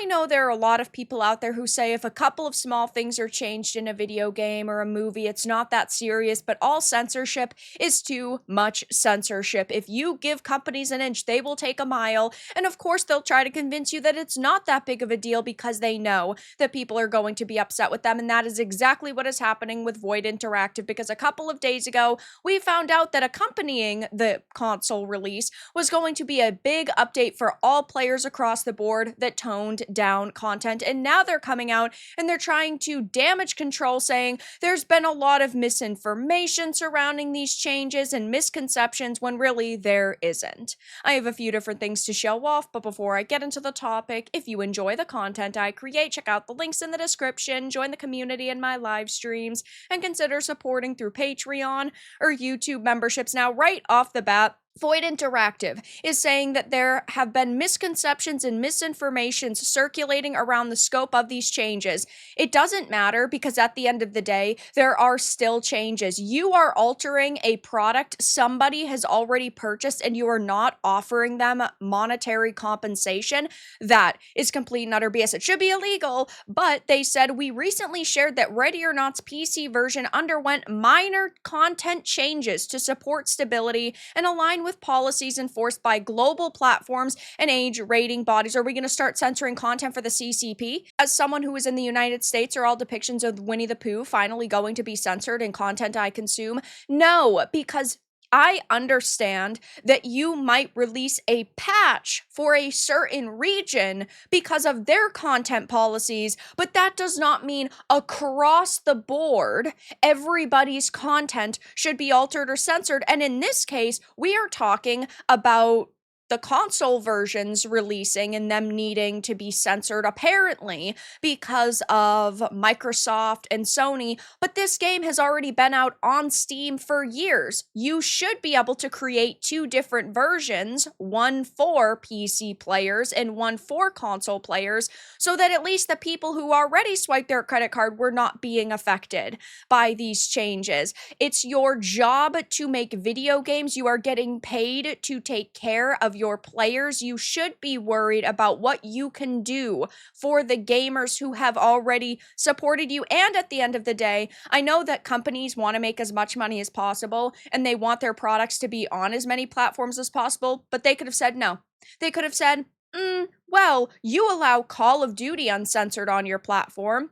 I know there are a lot of people out there who say if a couple of small things are changed in a video game or a movie, it's not that serious, but all censorship is too much censorship. If you give companies an inch, they will take a mile. And of course, they'll try to convince you that it's not that big of a deal because they know that people are going to be upset with them. And that is exactly what is happening with Void Interactive, because a couple of days ago, we found out that accompanying the console release was going to be a big update for all players across the board that toned down content. And now they're coming out and they're trying to damage control, saying there's been a lot of misinformation surrounding these changes and misconceptions when really there isn't. I have a few different things to show off, but before I get into the topic, if you enjoy the content I create, check out the links in the description, join the community in my live streams, and consider supporting through Patreon or YouTube memberships. Now, right off the bat, Void Interactive is saying that there have been misconceptions and misinformation circulating around the scope of these changes. It doesn't matter, because at the end of the day, there are still changes. You are altering a product somebody has already purchased and you are not offering them monetary compensation. That is complete and utter BS. It should be illegal, but they said, we recently shared that Ready or Not's PC version underwent minor content changes to support stability and align with policies enforced by global platforms and age rating bodies. Are we going to start censoring content for the CCP? As someone who is in the United States, are all depictions of Winnie the Pooh finally going to be censored in content I consume? No, because I understand that you might release a patch for a certain region because of their content policies, but that does not mean across the board everybody's content should be altered or censored. And in this case, we are talking about the console versions releasing and them needing to be censored, apparently because of Microsoft and Sony. But this game has already been out on Steam for years. You should be able to create two different versions, one for PC players and one for console players, so that at least the people who already swiped their credit card were not being affected by these changes. It's your job to make video games. You are getting paid to take care of your players. You should be worried about what you can do for the gamers who have already supported you. And at the end of the day, I know that companies want to make as much money as possible and they want their products to be on as many platforms as possible, but they could have said no. They could have said, well, you allow Call of Duty uncensored on your platform.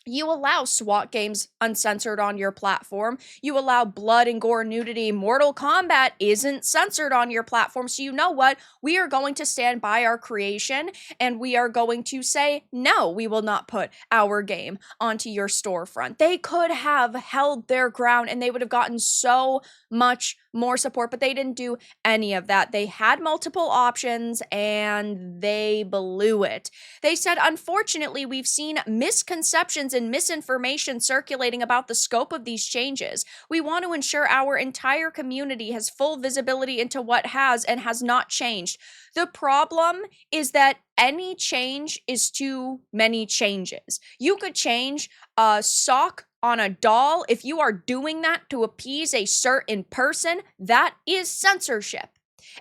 You allow SWAT games uncensored on your platform. You allow blood and gore, nudity. Mortal Kombat isn't censored on your platform. So you know what? We are going to stand by our creation and we are going to say, no, we will not put our game onto your storefront. They could have held their ground and they would have gotten so much more support, but they didn't do any of that. They had multiple options and they blew it. They said, unfortunately, we've seen misconceptions and misinformation circulating about the scope of these changes. We want to ensure our entire community has full visibility into what has and has not changed. The problem is that any change is too many changes. You could change a sock on a doll. If you are doing that to appease a certain person, that is censorship.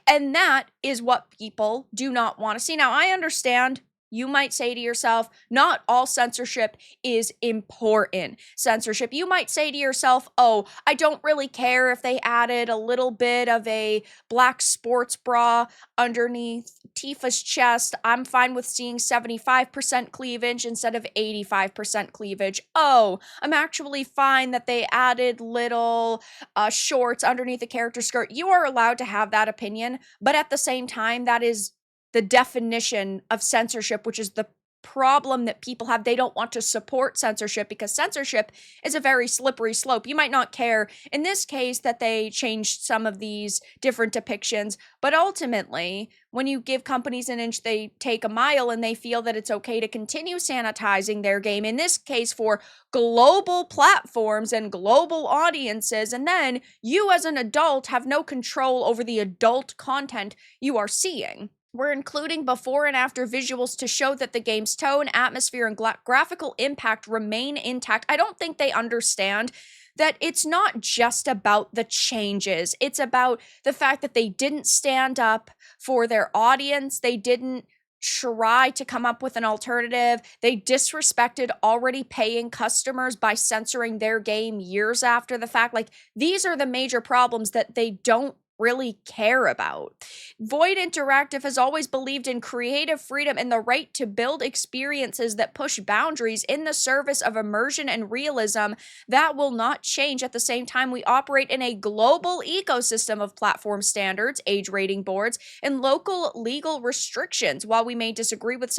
And that is what people do not want to see. Now, I understand. You might say to yourself, not all censorship is important censorship. You might say to yourself, oh, I don't really care if they added a little bit of a black sports bra underneath Tifa's chest. I'm fine with seeing 75% cleavage instead of 85% cleavage. Oh, I'm actually fine that they added little shorts underneath the character skirt. You are allowed to have that opinion, but at the same time, that is the definition of censorship, which is the problem that people have. They don't want to support censorship because censorship is a very slippery slope. You might not care in this case that they changed some of these different depictions, but ultimately, when you give companies an inch, they take a mile and they feel that it's okay to continue sanitizing their game, in this case for global platforms and global audiences, and then you as an adult have no control over the adult content you are seeing. We're including before and after visuals to show that the game's tone, atmosphere, and graphical impact remain intact. I don't think they understand that it's not just about the changes. It's about the fact that they didn't stand up for their audience. They didn't try to come up with an alternative. They disrespected already paying customers by censoring their game years after the fact. Like, these are the major problems that they don't really care about. Void Interactive has always believed in creative freedom and the right to build experiences that push boundaries in the service of immersion and realism. That will not change. At the same time, we operate in a global ecosystem of platform standards, age rating boards, and local legal restrictions. While we may disagree with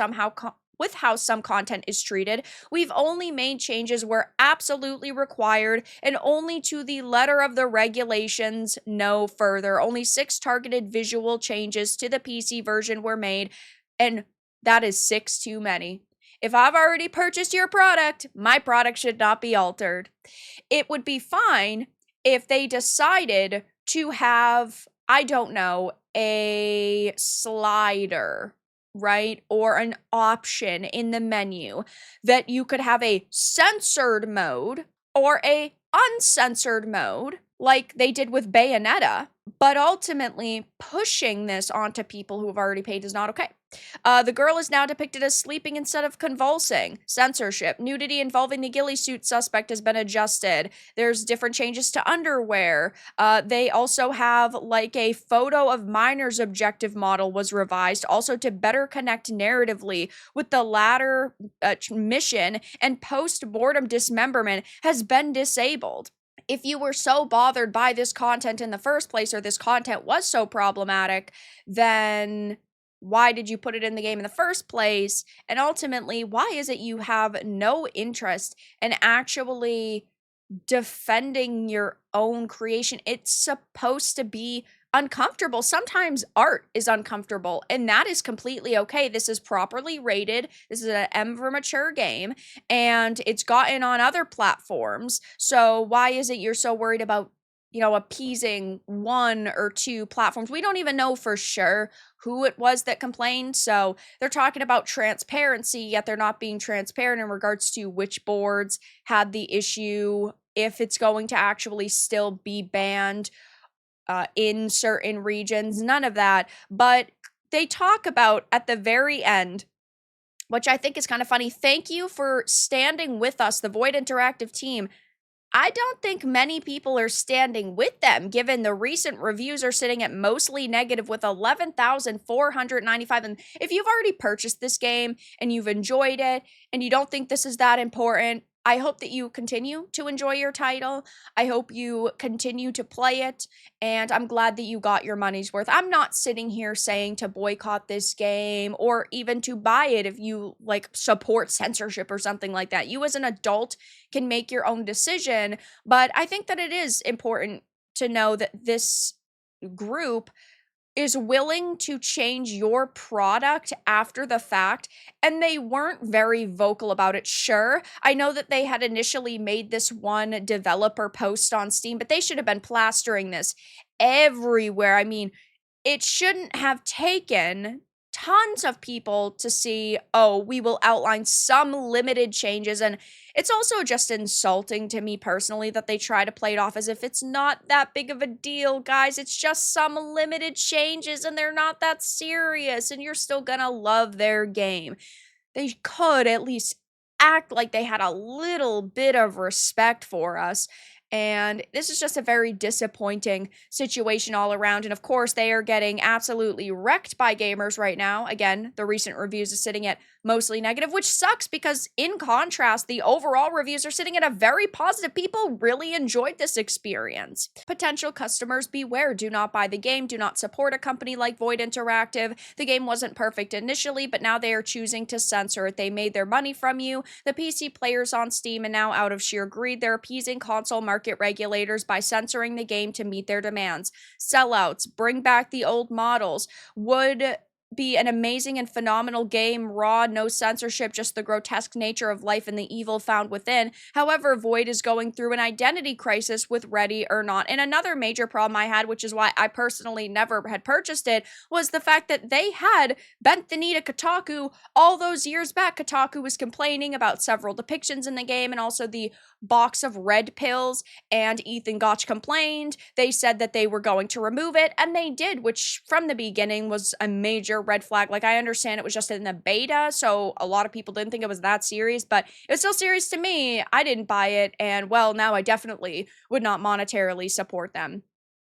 with how some content is treated, we've only made changes where absolutely required and only to the letter of the regulations, no further. Only 6 targeted visual changes to the PC version were made, and that is 6 too many. If I've already purchased your product, my product should not be altered. It would be fine if they decided to have, I don't know, a slider, right? Or an option in the menu that you could have a censored mode or a uncensored mode, like they did with Bayonetta. But ultimately, pushing this onto people who have already paid is not okay. The girl is now depicted as sleeping instead of convulsing. Censorship. Nudity involving the ghillie suit suspect has been adjusted. There's different changes to underwear. They also have like a photo of Miner's objective model was revised, also to better connect narratively with the latter mission, and post-mortem dismemberment has been disabled. If you were so bothered by this content in the first place, or this content was so problematic, then why did you put it in the game in the first place? And ultimately, why is it you have no interest in actually defending your own creation? It's supposed to be uncomfortable. Sometimes art is uncomfortable, and that is completely okay. This is properly rated. This is an M for mature game, and it's gotten on other platforms. So why is it you're so worried about, appeasing 1 or 2 platforms? We don't even know for sure who it was that complained. So they're talking about transparency, yet they're not being transparent in regards to which boards had the issue, if it's going to actually still be banned in certain regions, none of that. But they talk about at the very end, which I think is kind of funny, thank you for standing with us, the Void Interactive team. I don't think many people are standing with them, given the recent reviews are sitting at mostly negative with 11,495. And if you've already purchased this game and you've enjoyed it and you don't think this is that important, I hope that you continue to enjoy your title. I hope you continue to play it, and I'm glad that you got your money's worth. I'm not sitting here saying to boycott this game or even to buy it if you support censorship or something like that. You as an adult can make your own decision, but I think that it is important to know that this group is willing to change your product after the fact, and they weren't very vocal about it. Sure, I know that they had initially made this one developer post on Steam, but they should have been plastering this everywhere. I mean, it shouldn't have taken tons of people to see, oh, we will outline some limited changes. And it's also just insulting to me personally that they try to play it off as if it's not that big of a deal, guys. It's just some limited changes and they're not that serious, and you're still gonna love their game. They could at least act like they had a little bit of respect for us. And this is just a very disappointing situation all around. And of course, they are getting absolutely wrecked by gamers right now. Again, the recent reviews are sitting at mostly negative, which sucks because in contrast, the overall reviews are sitting at a very positive. People really enjoyed this experience. Potential customers beware. Do not buy the game. Do not support a company like Void Interactive. The game wasn't perfect initially, but now they are choosing to censor it. They made their money from you, the PC players on Steam, and now out of sheer greed, they're appeasing console market regulators by censoring the game to meet their demands. Sellouts, bring back the old models. Would be an amazing and phenomenal game, raw, no censorship, just the grotesque nature of life and the evil found within. However, Void is going through an identity crisis with Ready or Not. And another major problem I had, which is why I personally never had purchased it, was the fact that they had bent the knee to Kotaku all those years back. Kotaku was complaining about several depictions in the game and also the box of red pills, and Ethan Gotch complained. They said that they were going to remove it, and they did, which from the beginning was a major major red flag. Like, I understand it was just in the beta, so a lot of people didn't think it was that serious, but it was still serious to me. I didn't buy it, and well, now I definitely would not monetarily support them.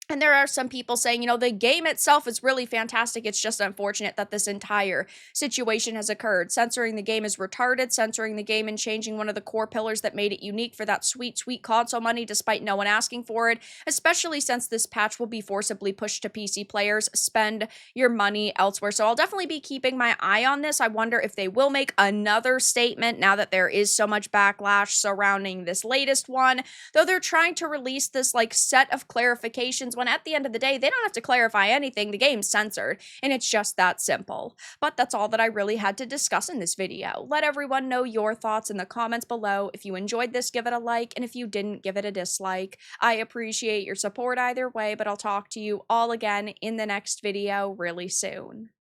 And there are some people saying, the game itself is really fantastic. It's just unfortunate that this entire situation has occurred. Censoring the game is retarded. Censoring the game and changing one of the core pillars that made it unique for that sweet, sweet console money, despite no one asking for it, especially since this patch will be forcibly pushed to PC players. Spend your money elsewhere. So I'll definitely be keeping my eye on this. I wonder if they will make another statement now that there is so much backlash surrounding this latest one, though they're trying to release this set of clarifications when at the end of the day, they don't have to clarify anything. The game's censored, and it's just that simple. But that's all that I really had to discuss in this video. Let everyone know your thoughts in the comments below. If you enjoyed this, give it a like, and if you didn't, give it a dislike. I appreciate your support either way, but I'll talk to you all again in the next video really soon.